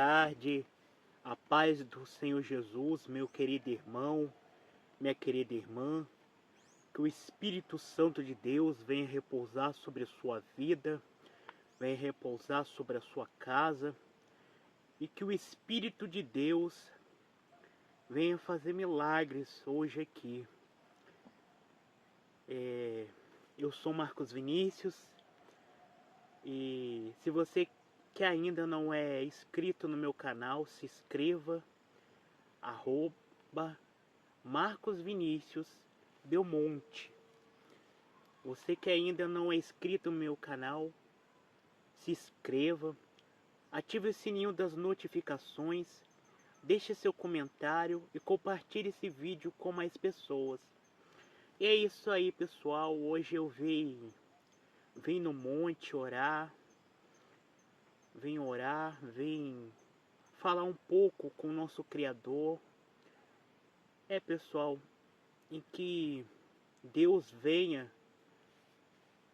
tarde, a paz do Senhor Jesus, meu querido irmão, minha querida irmã, que o Espírito Santo de Deus venha repousar sobre a sua vida, venha repousar sobre a sua casa, e que o Espírito de Deus venha fazer milagres hoje aqui. Eu sou Marcos Vinícius, e se você que ainda não é inscrito no meu canal, se inscreva, Marcos Vinícius Belmonte. Você que ainda não é inscrito no meu canal, se inscreva, ative o sininho das notificações, deixe seu comentário e compartilhe esse vídeo com mais pessoas. E é isso aí, pessoal. Hoje eu vim no monte orar, vim falar um pouco com o nosso Criador. Pessoal, em que Deus venha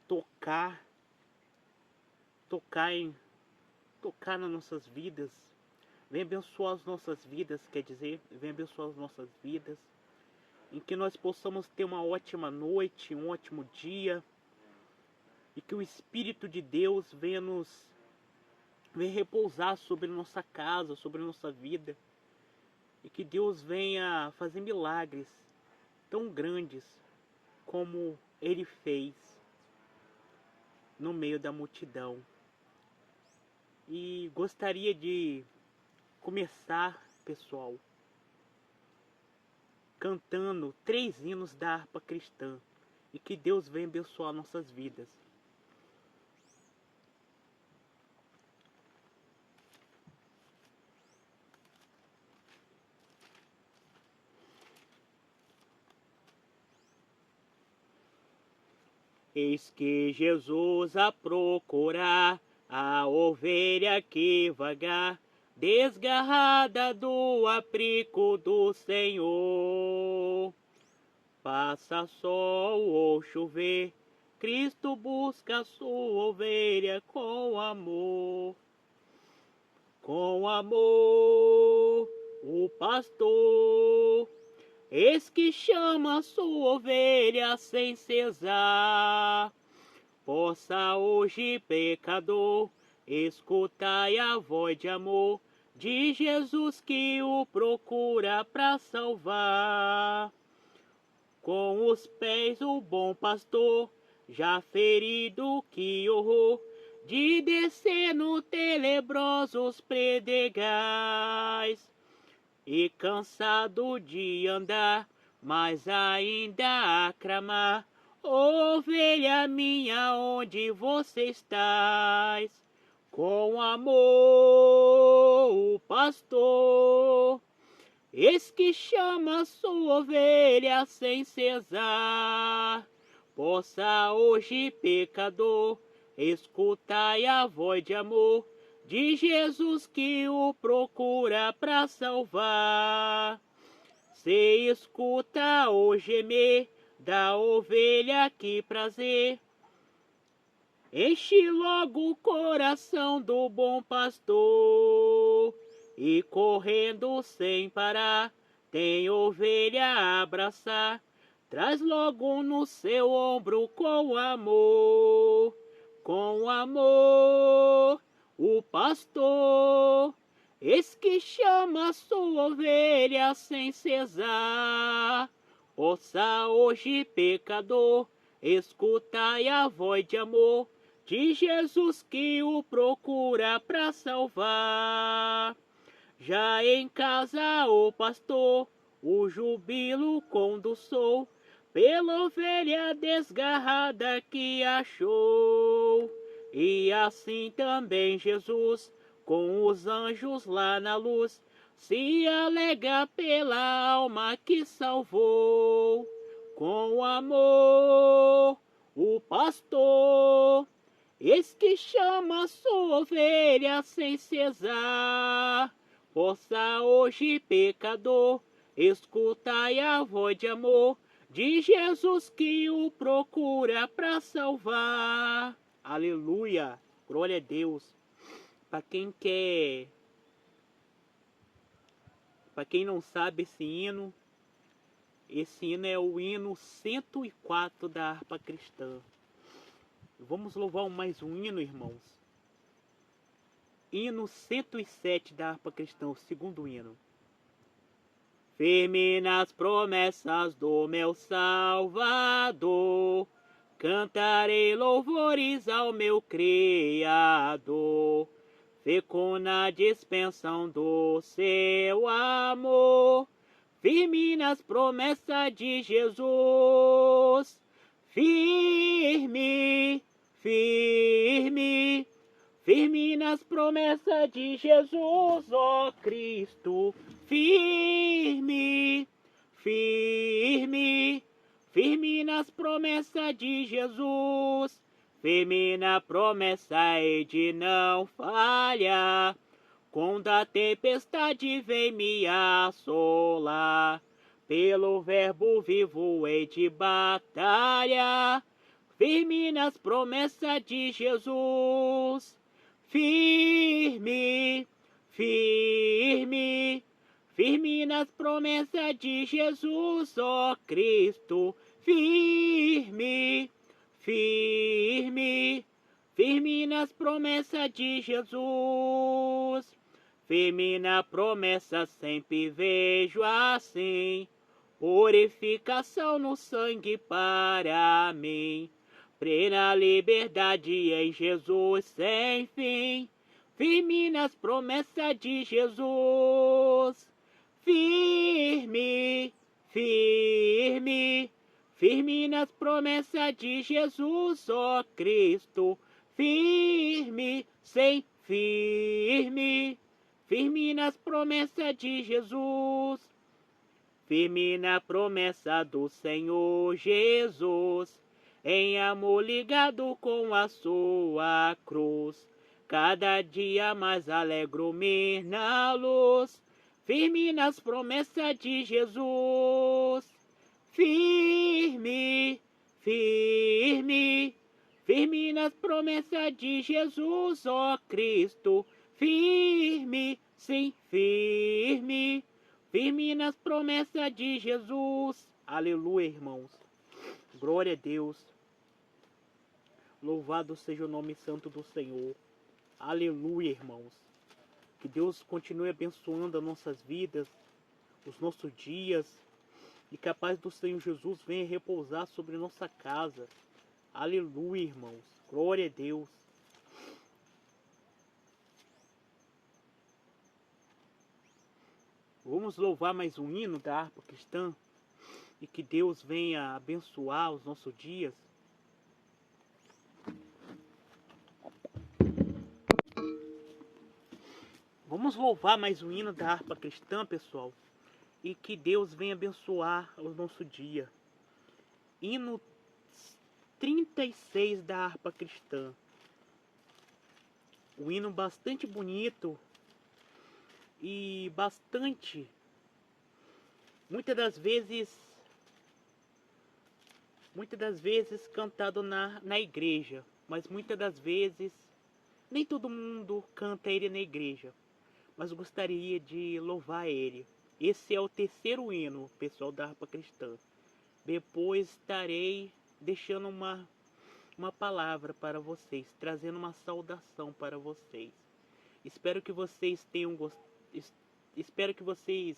tocar nas nossas vidas, venha abençoar as nossas vidas, venha abençoar as nossas vidas, em que nós possamos ter uma ótima noite, um ótimo dia, e que o Espírito de Deus venha repousar sobre nossa casa, sobre nossa vida, e que Deus venha fazer milagres tão grandes como Ele fez no meio da multidão. E gostaria de começar, pessoal, cantando 3 hinos da harpa cristã, e que Deus venha abençoar nossas vidas. Eis que Jesus a procurar a ovelha que vagar, desgarrada do aprico do Senhor. Passa sol ou chover, Cristo busca a sua ovelha com amor. Com amor, o pastor, eis que chama a sua ovelha sem cesar. Possa hoje, pecador, escutai a voz de amor de Jesus que o procura para salvar. Com os pés o bom pastor, já ferido, que horror, de descer no tenebrosos predegais. E cansado de andar, mas ainda a clamar, ovelha minha, onde você estás? Com amor, o pastor, eis que chama a sua ovelha sem cesar. Possa hoje, pecador, escutai a voz de amor de Jesus que o procura para salvar. Se escuta o gemer da ovelha, que prazer, enche logo o coração do bom pastor, e correndo sem parar, tem ovelha a abraçar, traz logo no seu ombro com amor. Com amor, o pastor, eis que chama a sua ovelha sem cesar. Possa hoje, pecador, escutai a voz de amor de Jesus que o procura para salvar. Já em casa o pastor o jubilo conduçou, pela ovelha desgarrada que achou. E assim também Jesus, com os anjos lá na luz, se alegra pela alma que salvou. Com amor, o pastor, eis que chama a sua ovelha sem cesar. Possa hoje, pecador, escutai a voz de amor de Jesus que o procura para salvar. Aleluia, glória a Deus. Para quem quer Para quem não sabe, esse hino é o hino 104 da harpa cristã. Vamos louvar mais um hino, irmãos. Hino 107 da harpa cristã, o segundo hino. Firme nas promessas do meu Salvador, cantarei louvores ao meu Criador. Fecunda a dispensão do seu amor, firme nas promessas de Jesus. Firme, firme, firme nas promessas de Jesus, ó Cristo. Firme, firme, firme nas promessas de Jesus. Firme na promessa e de não falhar. Quando a tempestade vem me assolar, pelo verbo vivo hei de batalha. Firme nas promessas de Jesus. Firme, firme, firme nas promessas de Jesus, ó Cristo. Firme, firme, firme nas promessas de Jesus. Firme na promessa sempre vejo assim, purificação no sangue para mim. Plena liberdade em Jesus sem fim. Firme nas promessas de Jesus. Firme, firme, firme nas promessas de Jesus, ó Cristo. Firme, sem firme, firme nas promessas de Jesus. Firme na promessa do Senhor Jesus, em amor ligado com a sua cruz. Cada dia mais alegro-me na luz, firme nas promessas de Jesus. Firme, firme, firme nas promessas de Jesus, ó Cristo. Firme, sim, firme, firme nas promessas de Jesus. Aleluia, irmãos. Glória a Deus. Louvado seja o nome santo do Senhor. Aleluia, irmãos. Que Deus continue abençoando as nossas vidas, os nossos dias. E que a paz do Senhor Jesus venha repousar sobre nossa casa. Aleluia, irmãos. Glória a Deus. Vamos louvar mais um hino da harpa cristã. E que Deus venha abençoar os nossos dias. Vamos louvar mais um hino da harpa cristã, pessoal. E que Deus venha abençoar o nosso dia. Hino 36 da harpa cristã. Um hino bastante bonito. E bastante, muitas das vezes cantado na igreja, mas muitas das vezes nem todo mundo canta ele na igreja, mas gostaria de louvar ele. Esse é o terceiro hino, pessoal, da harpa cristã. Depois estarei deixando uma palavra para vocês, trazendo uma saudação para vocês. Espero que vocês tenham gostado. Espero que vocês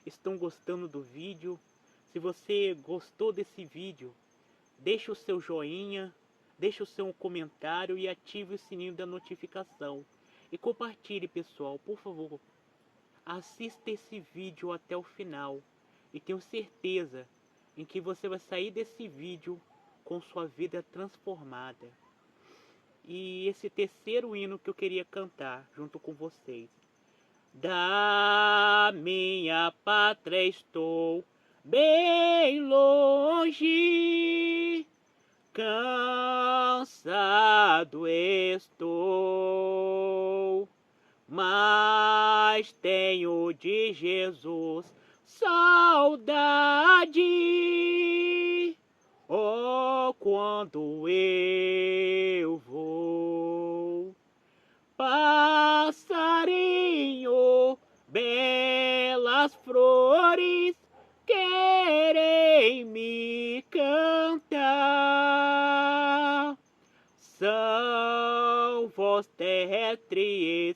estão gostando do vídeo. Se você gostou desse vídeo, deixe o seu joinha, deixe o seu comentário e ative o sininho da notificação. E compartilhe, pessoal, por favor. Assista esse vídeo até o final. E tenho certeza em que você vai sair desse vídeo com sua vida transformada. E esse terceiro hino que eu queria cantar junto com vocês. Da minha pátria estou bem longe, cansado estou, mas tenho de Jesus saudade. Oh, quando eu vou, passarinho, bela belas flores querem me cantar. São voz terrestres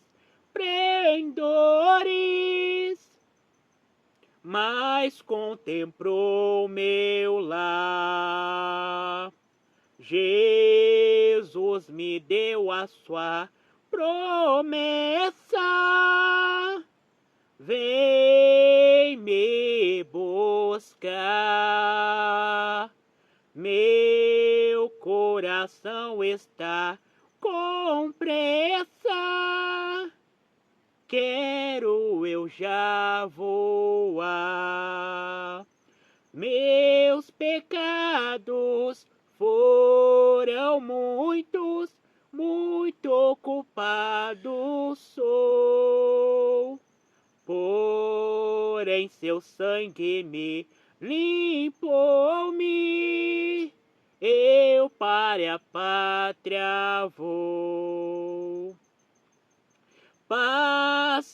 esplendores, mas contemplou meu lar. Jesus me deu a sua promessa, vem me buscar. Meu coração está com pressa, quero eu já voar. Meus pecados foram muitos, muito culpado sou. Porém seu sangue me limpou-me, eu para a pátria vou. Passarinho,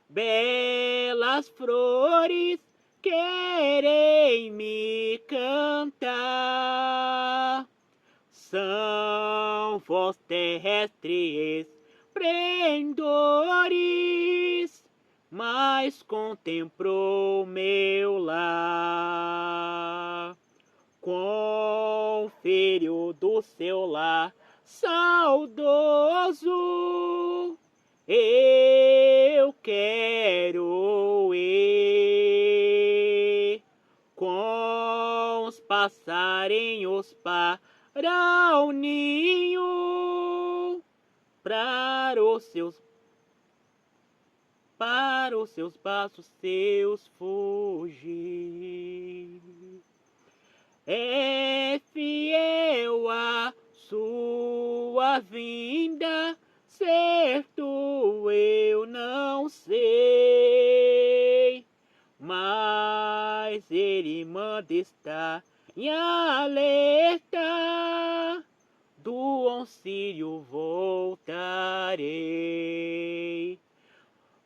belas flores querem me cantar. São voz terrestres esplendores, mas contemplou meu lar. Com filho do seu lar saudoso, eu quero ir com os passarinhos para o ninho, para os seus passos seus fugir. É fiel a sua vinda, certo eu não sei, mas ele manda estar em alerta, do auxílio voltarei.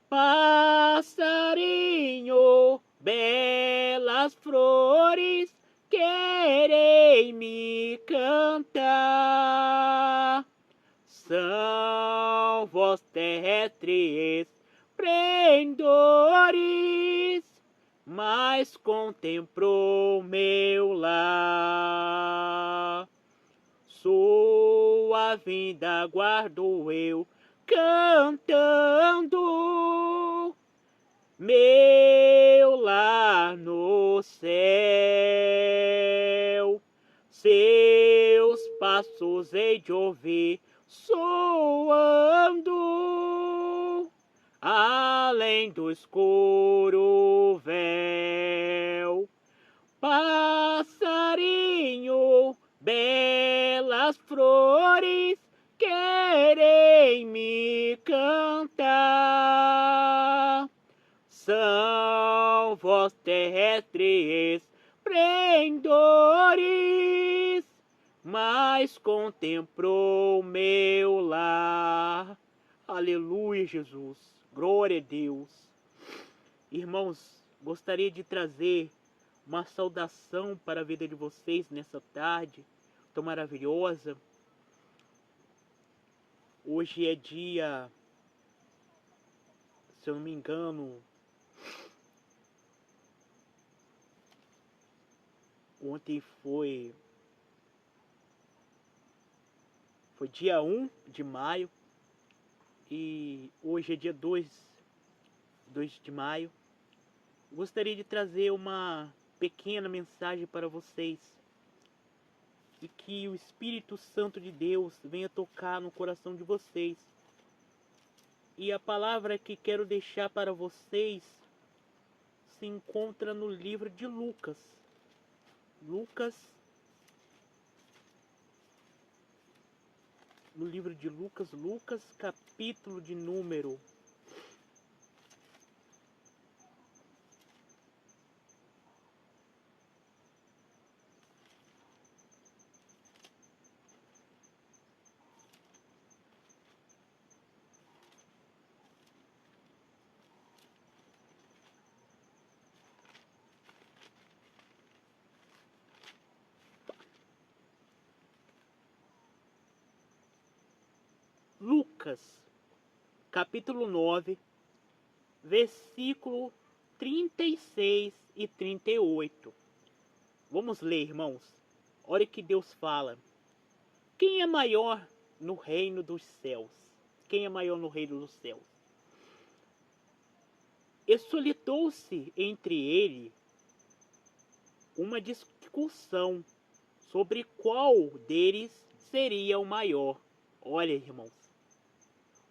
Passarinho, belas flores querem me cantar. São voz terrestres esplendores, mas contemplou meu lar. Sua vinda aguardo eu cantando, meu lar no céu. Seus passos hei de ouvir soando, além do escuro véu. Passarinho, belas flores querem me cantar. São voz terrestres esplendores, mas contemplou meu lar. Aleluia, Jesus. Glória a Deus. Irmãos, gostaria de trazer uma saudação para a vida de vocês nessa tarde tão maravilhosa. Hoje é dia, se eu não me engano, ontem foi dia 1 de maio e hoje é dia 2 de maio. Gostaria de trazer uma pequena mensagem para vocês e que o Espírito Santo de Deus venha tocar no coração de vocês. E a palavra que quero deixar para vocês se encontra no livro de Lucas. No livro de Lucas, capítulo de número Lucas, capítulo 9, versículo 36 e 38. Vamos ler, irmãos. Olha que Deus fala. Quem é maior no reino dos céus? Quem é maior no reino dos céus? E solitou-se entre ele uma discussão sobre qual deles seria o maior. Olha, irmãos,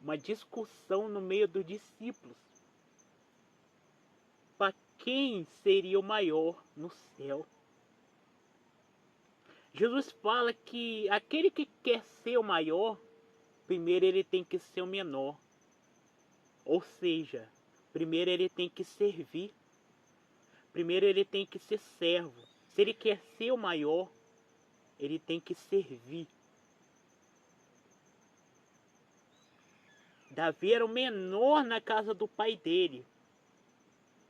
uma discussão no meio dos discípulos. Para quem seria o maior no céu? Jesus fala que aquele que quer ser o maior, primeiro ele tem que ser o menor. Ou seja, primeiro ele tem que servir. Primeiro ele tem que ser servo. Se ele quer ser o maior, ele tem que servir. Davi era o menor na casa do pai dele.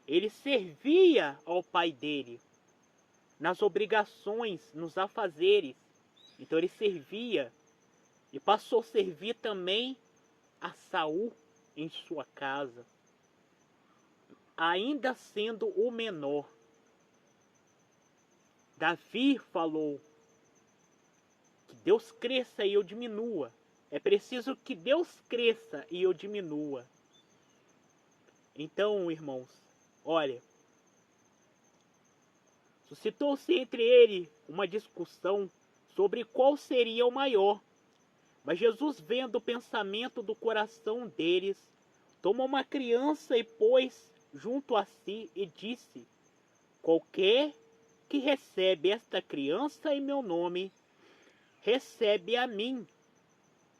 Ele servia ao pai dele nas obrigações, nos afazeres. Então ele servia e passou a servir também a Saul em sua casa, ainda sendo o menor. Davi falou que Deus cresça e eu diminua. É preciso que Deus cresça e eu diminua. Então, irmãos, olha, suscitou-se entre ele uma discussão sobre qual seria o maior. Mas Jesus, vendo o pensamento do coração deles, tomou uma criança e pôs junto a si e disse: qualquer que recebe esta criança em meu nome, recebe a mim.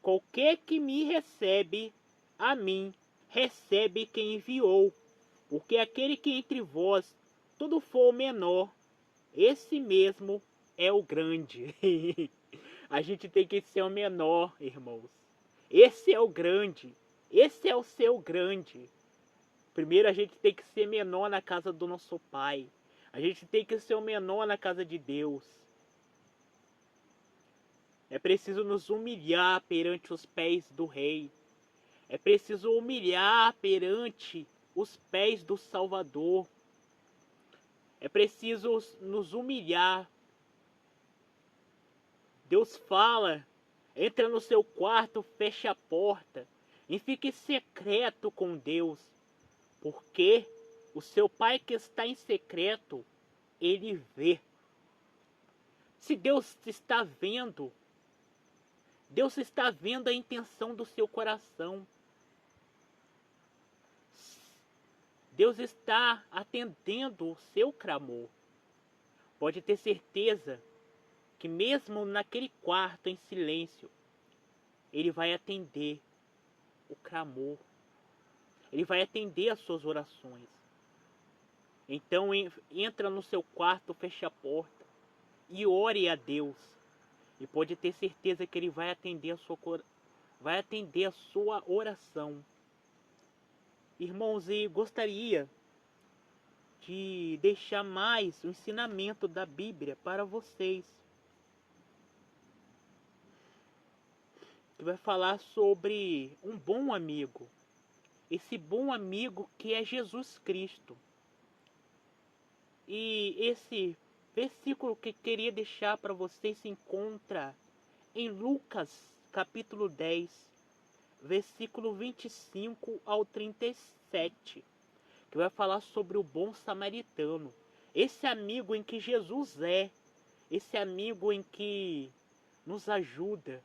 Qualquer que me recebe a mim, recebe quem enviou. Porque aquele que entre vós tudo for o menor, esse mesmo é o grande. A gente tem que ser o menor, irmãos. Esse é o grande. Esse é o seu grande. Primeiro a gente tem que ser menor na casa do nosso Pai. A gente tem que ser o menor na casa de Deus. É preciso nos humilhar perante os pés do Rei. É preciso humilhar perante os pés do Salvador. É preciso nos humilhar. Deus fala, entra no seu quarto, fecha a porta e fique secreto com Deus. Porque o seu Pai que está em secreto, Ele vê. Se Deus está vendo, Deus está vendo a intenção do seu coração. Deus está atendendo o seu clamor. Pode ter certeza que mesmo naquele quarto em silêncio, Ele vai atender o clamor. Ele vai atender as suas orações. Então entra no seu quarto, fecha a porta e ore a Deus. E pode ter certeza que Ele vai atender a sua oração. Irmãos, e gostaria de deixar mais o ensinamento da Bíblia para vocês. Que vai falar sobre um bom amigo. Esse bom amigo que é Jesus Cristo. E esse versículo que queria deixar para vocês se encontra em Lucas, capítulo 10, versículo 25 ao 37, que vai falar sobre o bom samaritano. Esse amigo em que Jesus é, esse amigo em que nos ajuda,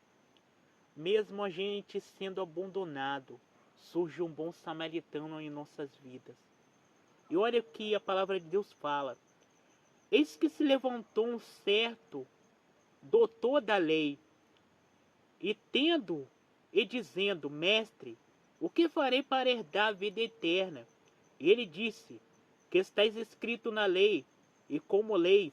mesmo a gente sendo abandonado, surge um bom samaritano em nossas vidas. E olha o que a palavra de Deus fala. Eis que se levantou um certo doutor da lei, e tendo e dizendo: Mestre, o que farei para herdar a vida eterna? E ele disse: que estáis escrito na lei, e como leis?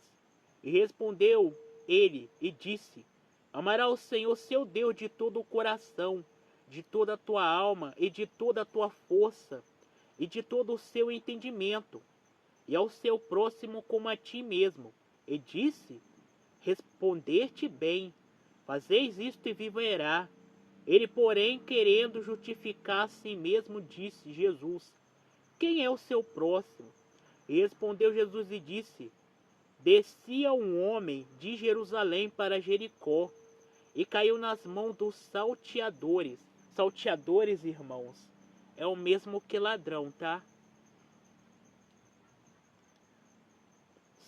E respondeu ele e disse: amará o Senhor seu Deus de todo o coração, de toda a tua alma e de toda a tua força, e de todo o seu entendimento, e ao seu próximo como a ti mesmo. E disse: responder-te bem, fazeis isto e viverá. Ele, porém, querendo justificar a si mesmo, disse: Jesus, quem é o seu próximo? E respondeu Jesus e disse: descia um homem de Jerusalém para Jericó e caiu nas mãos dos salteadores. Salteadores, irmãos, é o mesmo que ladrão, tá?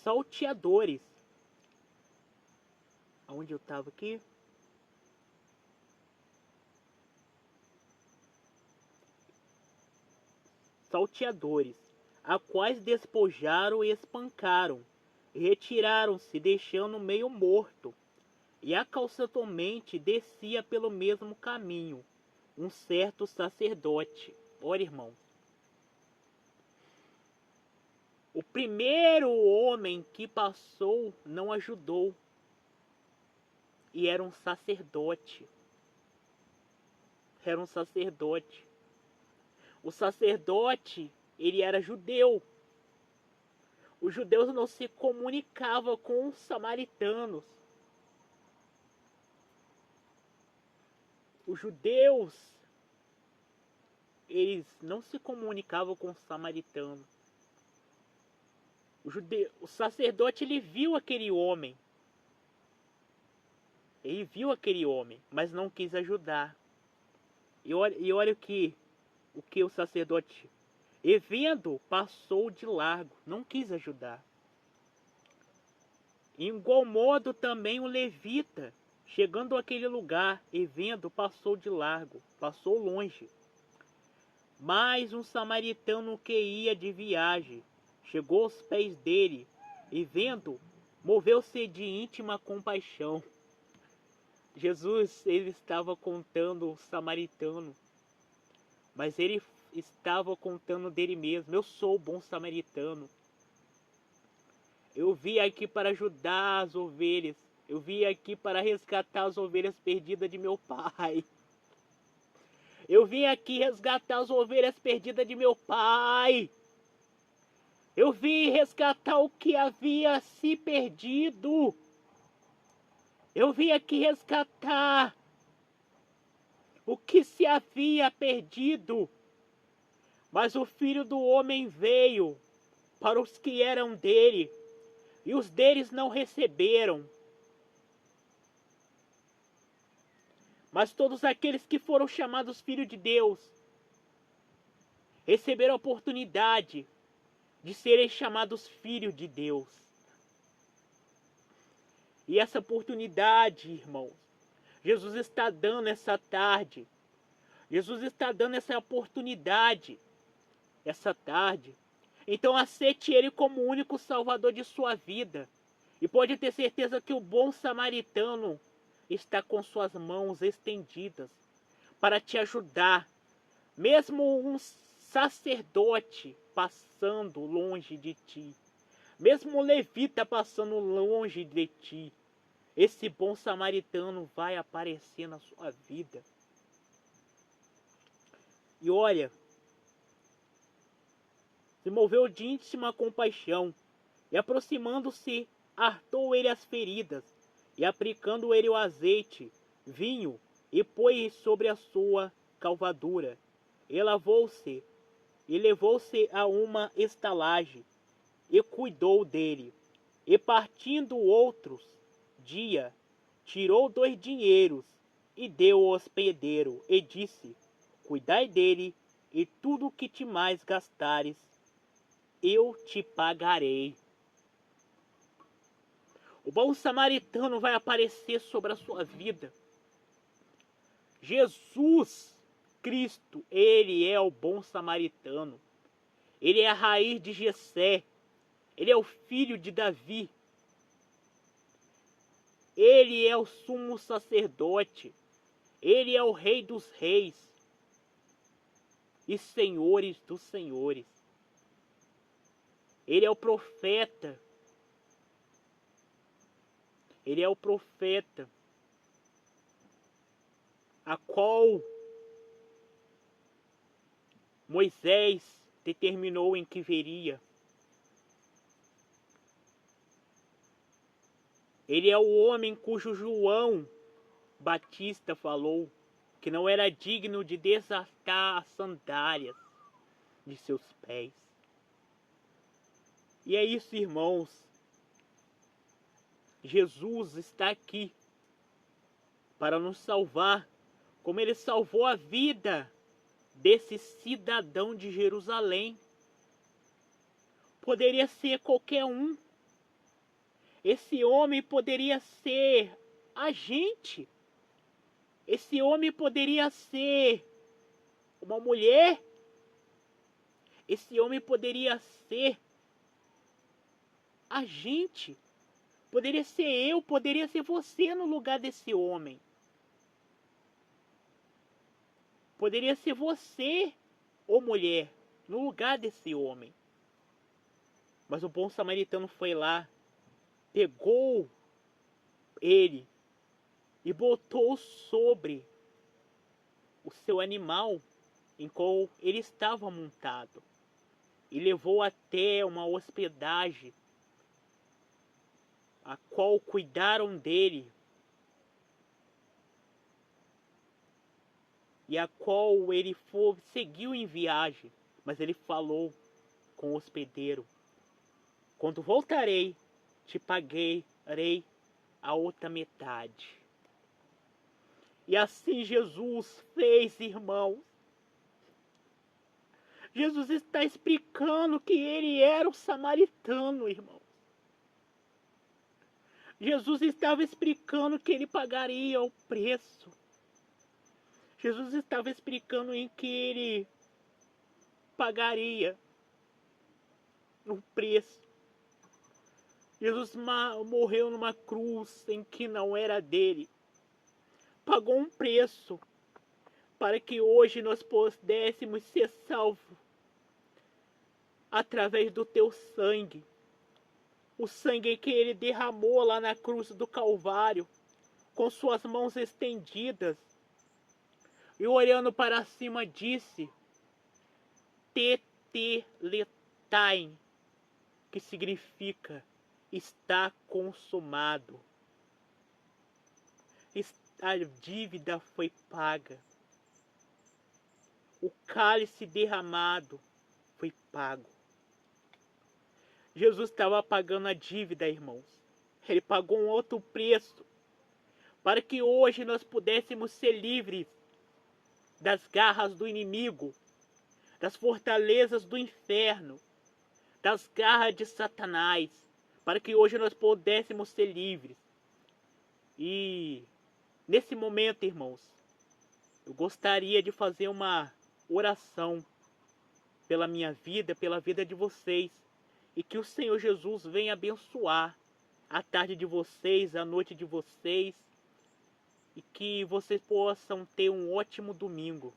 Salteadores. Aonde eu estava aqui? Salteadores, a quais despojaram e espancaram, e retiraram-se, deixando meio morto. E acalçadamente descia pelo mesmo caminho um certo sacerdote. Ora, irmão, o primeiro homem que passou não ajudou, e era um sacerdote. Era um sacerdote. O sacerdote, ele era judeu. Os judeus não se comunicavam com os samaritanos. Os judeus, eles não se comunicavam com os samaritanos. O sacerdote, ele viu aquele homem. Ele viu aquele homem, mas não quis ajudar. E olha o que o sacerdote, e vendo, passou de largo, não quis ajudar. Em igual modo também o levita, chegando àquele lugar e vendo, passou de largo, passou longe. Mas um samaritano que ia de viagem chegou aos pés dele e vendo, moveu-se de íntima compaixão. Jesus, ele estava contando o samaritano, mas ele estava contando dele mesmo. Eu sou o bom samaritano. Eu vim aqui para ajudar as ovelhas. Eu vim aqui para resgatar as ovelhas perdidas de meu pai. Eu vim aqui resgatar as ovelhas perdidas de meu pai. Eu vim resgatar o que havia se perdido. Eu vim aqui resgatar o que se havia perdido. Mas o Filho do Homem veio para os que eram dele, e os deles não receberam. Mas todos aqueles que foram chamados filhos de Deus receberam a oportunidade de serem chamados filhos de Deus. E essa oportunidade, irmãos, Jesus está dando essa tarde. Jesus está dando essa oportunidade essa tarde. Então aceite Ele como o único salvador de sua vida. E pode ter certeza que o bom samaritano está com suas mãos estendidas para te ajudar. Mesmo um sacerdote passando longe de ti, mesmo um levita passando longe de ti, esse bom samaritano vai aparecer na sua vida. E olha, se moveu de íntima compaixão, e aproximando-se, hartou ele as feridas, e aplicando ele o azeite, vinho, e pôs sobre a sua calvadura, e lavou-se, e levou-se a uma estalagem, e cuidou dele. E partindo outros dia, tirou 2 dinheiros, e deu ao hospedeiro, e disse: cuidai dele, e tudo o que te mais gastares, eu te pagarei. O bom samaritano vai aparecer sobre a sua vida. Jesus Cristo, ele é o bom samaritano. Ele é a raiz de Jessé. Ele é o filho de Davi. Ele é o sumo sacerdote. Ele é o rei dos reis e senhores dos senhores. Ele é o profeta. Ele é o profeta a qual Moisés determinou em que veria. Ele é o homem cujo João Batista falou que não era digno de desatar as sandálias de seus pés. E é isso, irmãos. Jesus está aqui para nos salvar, como ele salvou a vida desse cidadão de Jerusalém. Poderia ser qualquer um. Esse homem poderia ser a gente. Esse homem poderia ser uma mulher. Esse homem poderia ser a gente. Poderia ser eu, poderia ser você no lugar desse homem. Poderia ser você, ou mulher, no lugar desse homem. Mas o bom samaritano foi lá, pegou ele e botou sobre o seu animal em qual ele estava montado e levou até uma hospedagem a qual cuidaram dele e a qual ele seguiu em viagem, mas ele falou com o hospedeiro: quando voltarei, te pagarei a outra metade. E assim Jesus fez, irmãos. Jesus está explicando que ele era o samaritano, irmão. Jesus estava explicando que ele pagaria o preço. Jesus estava explicando em que ele pagaria o preço. Jesus morreu numa cruz em que não era dele. Pagou um preço para que hoje nós pudéssemos ser salvos através do teu sangue. O sangue que ele derramou lá na cruz do Calvário, com suas mãos estendidas, e olhando para cima disse: Tetelestai, que significa está consumado. A dívida foi paga. O cálice derramado foi pago. Jesus estava pagando a dívida, irmãos. Ele pagou um outro preço para que hoje nós pudéssemos ser livres das garras do inimigo, das fortalezas do inferno, das garras de Satanás, para que hoje nós pudéssemos ser livres. E nesse momento, irmãos, eu gostaria de fazer uma oração pela minha vida, pela vida de vocês, e que o Senhor Jesus venha abençoar a tarde de vocês, a noite de vocês, e que vocês possam ter um ótimo domingo.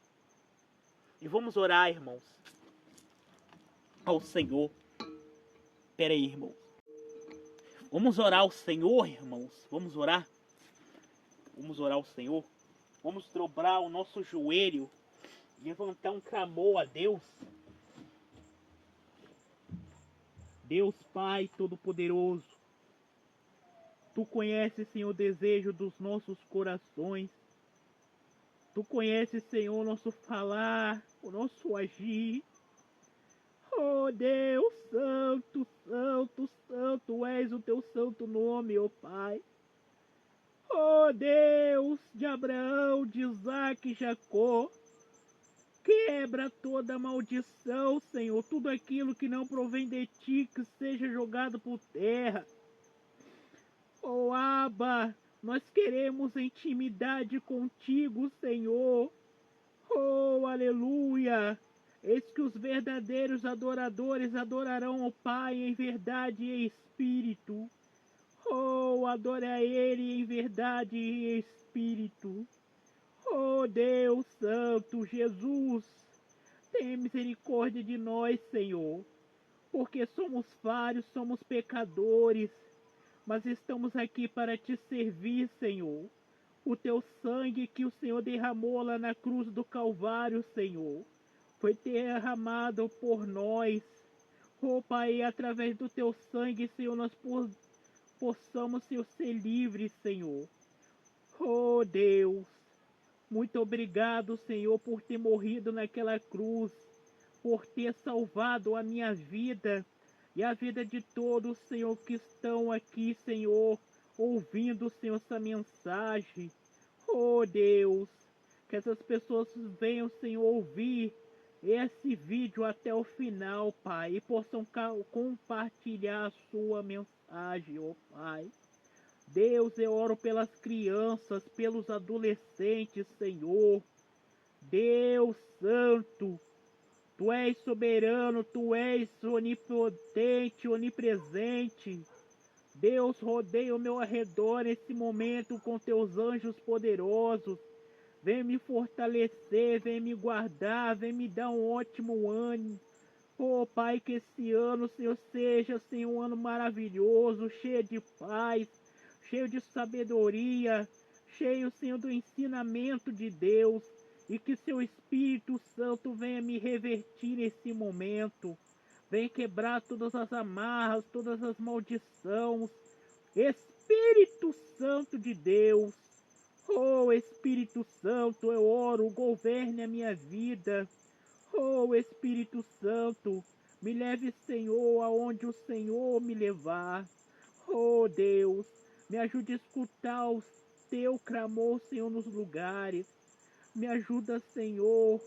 E vamos orar, irmãos, ao Senhor. Espera aí, irmãos. Vamos orar ao Senhor, irmãos. Vamos orar. Vamos orar ao Senhor. Vamos dobrar o nosso joelho e levantar um clamor a Deus. Deus Pai Todo-Poderoso, Tu conheces, Senhor, o desejo dos nossos corações. Tu conheces, Senhor, o nosso falar, o nosso agir. Oh Deus, santo, santo, santo és o teu santo nome, ó Pai. Oh Deus de Abraão, de Isaac e Jacó, quebra toda maldição, Senhor, tudo aquilo que não provém de ti, que seja jogado por terra. Oh Abba, nós queremos intimidade contigo, Senhor. Oh, aleluia! Eis que os verdadeiros adoradores adorarão ao Pai em verdade e em espírito. Oh, adore a Ele em verdade e em espírito. Oh, Deus Santo, Jesus, tenha misericórdia de nós, Senhor, porque somos falhos, somos pecadores, mas estamos aqui para te servir, Senhor. O teu sangue que o Senhor derramou lá na cruz do Calvário, Senhor, foi derramado por nós. Oh, Pai, através do teu sangue, Senhor, nós possamos, Senhor, ser livres, Senhor. Oh, Deus, Muito obrigado, Senhor, por ter morrido naquela cruz, por ter salvado a minha vida e a vida de todos, Senhor, que estão aqui, Senhor, ouvindo, Senhor, essa mensagem. Oh, Deus, que essas pessoas venham, Senhor, ouvir esse vídeo até o final, Pai, e possam compartilhar a sua mensagem, oh Pai. Deus, eu oro pelas crianças, pelos adolescentes, Senhor. Deus Santo, Tu és soberano, Tu és onipotente, onipresente. Deus, rodeia o meu arredor nesse momento com Teus anjos poderosos. Vem me fortalecer, vem me guardar, vem me dar um ótimo ano. Oh, Pai, que esse ano, Senhor, seja, Senhor, um ano maravilhoso, cheio de paz, cheio de sabedoria, cheio, Senhor, do ensinamento de Deus, e que Seu Espírito Santo venha me revertir nesse momento, venha quebrar todas as amarras, todas as maldições. Espírito Santo de Deus, oh Espírito Santo, eu oro, governe a minha vida. Oh Espírito Santo, me leve, Senhor, aonde o Senhor me levar. Oh Deus, me ajude a escutar o teu clamor, Senhor, nos lugares. Me ajuda, Senhor.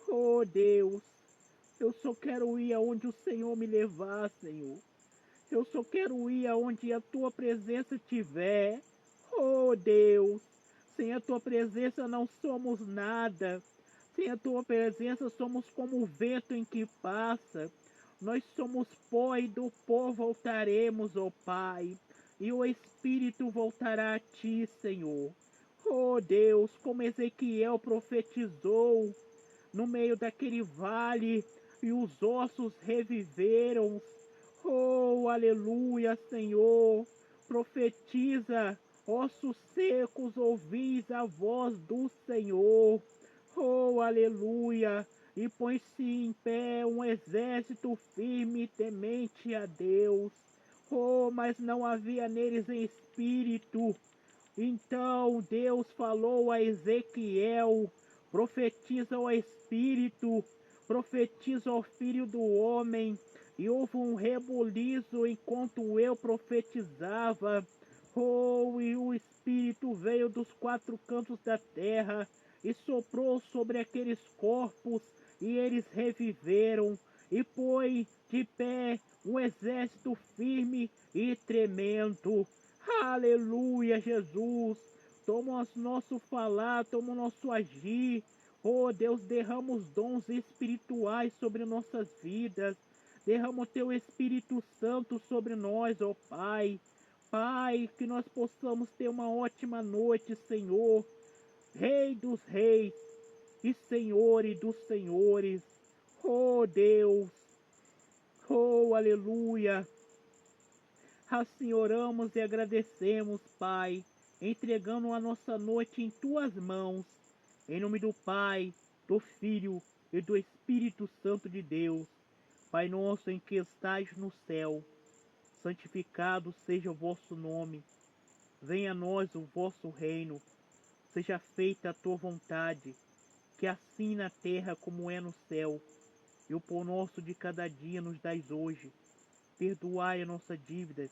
Oh Deus, eu só quero ir aonde o Senhor me levar, Senhor. Eu só quero ir aonde a tua presença estiver. Oh Deus, sem a tua presença não somos nada. Sem a tua presença somos como o vento em que passa. Nós somos pó e do pó voltaremos, ó Pai. E o Espírito voltará a ti, Senhor. Oh Deus, como Ezequiel profetizou no meio daquele vale e os ossos reviveram. Oh, aleluia, Senhor. Profetiza, ossos secos, ouvis a voz do Senhor. Oh, aleluia. E põe-se em pé um exército firme e temente a Deus. Oh, mas não havia neles em espírito. Então Deus falou a Ezequiel: profetiza ao Espírito, profetiza ao Filho do Homem. E houve um rebuliço enquanto eu profetizava. Oh, e o Espírito veio dos quatro cantos da terra e soprou sobre aqueles corpos, e eles reviveram, e pôs de pé um exército firme e tremendo. Aleluia, Jesus. Toma o nosso falar, toma o nosso agir. Oh, Deus, derrama os dons espirituais sobre nossas vidas. Derrama o teu Espírito Santo sobre nós, ó Pai. Pai, que nós possamos ter uma ótima noite, Senhor. Rei dos reis e Senhor e dos senhores. Oh, Deus. Oh, aleluia. Assim oramos e agradecemos, Pai, entregando a nossa noite em Tuas mãos, em nome do Pai, do Filho e do Espírito Santo de Deus. Pai nosso em que estais no céu, santificado seja o vosso nome. Venha a nós o vosso reino, seja feita a Tua vontade, que assim na terra como é no céu. E o pão nosso de cada dia nos dais hoje. Perdoai as nossas dívidas,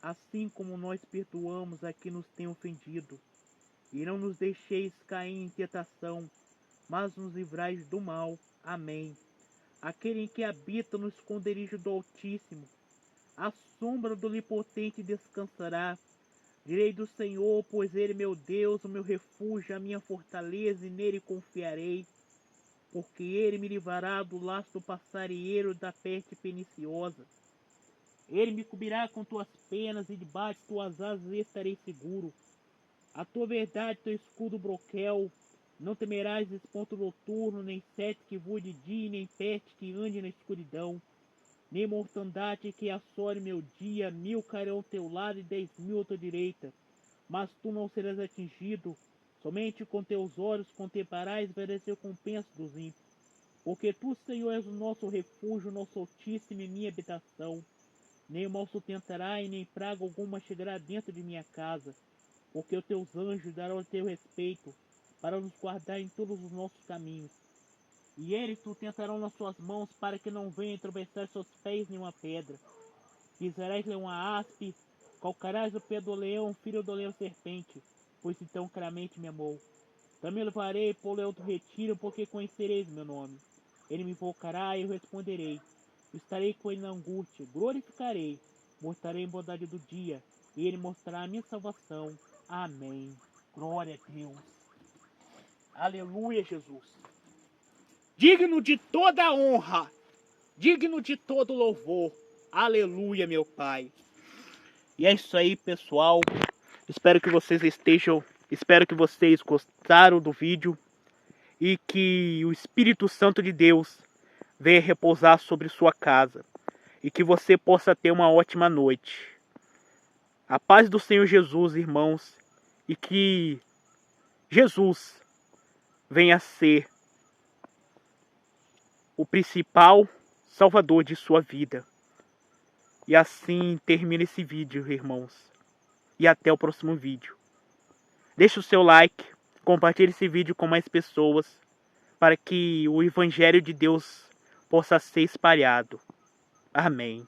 assim como nós perdoamos a quem nos tem ofendido. E não nos deixeis cair em tentação, mas nos livrais do mal. Amém. Aquele em que habita no esconderijo do Altíssimo, à sombra do Onipotente descansará. Direi do Senhor, pois Ele é meu Deus, o meu refúgio, a minha fortaleza, e nele confiarei. Porque Ele me livrará do laço do passarinheiro, da peste perniciosa. Ele me cobrirá com tuas penas, e debaixo de tuas asas estarei seguro. A tua verdade, teu escudo broquel. Não temerás espanto noturno, nem sete que voe de dia, nem peste que ande na escuridão, nem mortandade que assole meu dia. 1000 cairão ao teu lado e 10.000 à tua direita, mas tu não serás atingido. Somente com teus olhos contemplarás e verás a recompensa dos ímpios. Porque tu, Senhor, és o nosso refúgio, o nosso Altíssimo e minha habitação. Nem o mal sustentará e nem praga alguma chegará dentro de minha casa, porque os teus anjos darão a teu respeito. para nos guardar em todos os nossos caminhos. E eles sustentarão nas suas mãos para que não venha tropeçar seus pés em uma pedra. Pisarás em uma aspe, calcarás o pé do leão, filho do leão serpente, pois então claramente me amou. Também levarei por leão do retiro, porque conhecereis meu nome. Ele me invocará e eu responderei. Estarei com ele na angústia, glorificarei, mostrarei a bondade do dia, e ele mostrará a minha salvação. Amém. Glória a Deus. Aleluia, Jesus. Digno de toda honra, digno de todo louvor. Aleluia, meu Pai. E é isso aí, pessoal. Espero que vocês gostaram do vídeo e que o Espírito Santo de Deus venha repousar sobre sua casa e que você possa ter uma ótima noite. A paz do Senhor Jesus, irmãos, e que Jesus venha ser o principal salvador de sua vida. E assim termina esse vídeo, irmãos. E até o próximo vídeo. Deixe o seu like, compartilhe esse vídeo com mais pessoas, para que o Evangelho de Deus possa ser espalhado. Amém.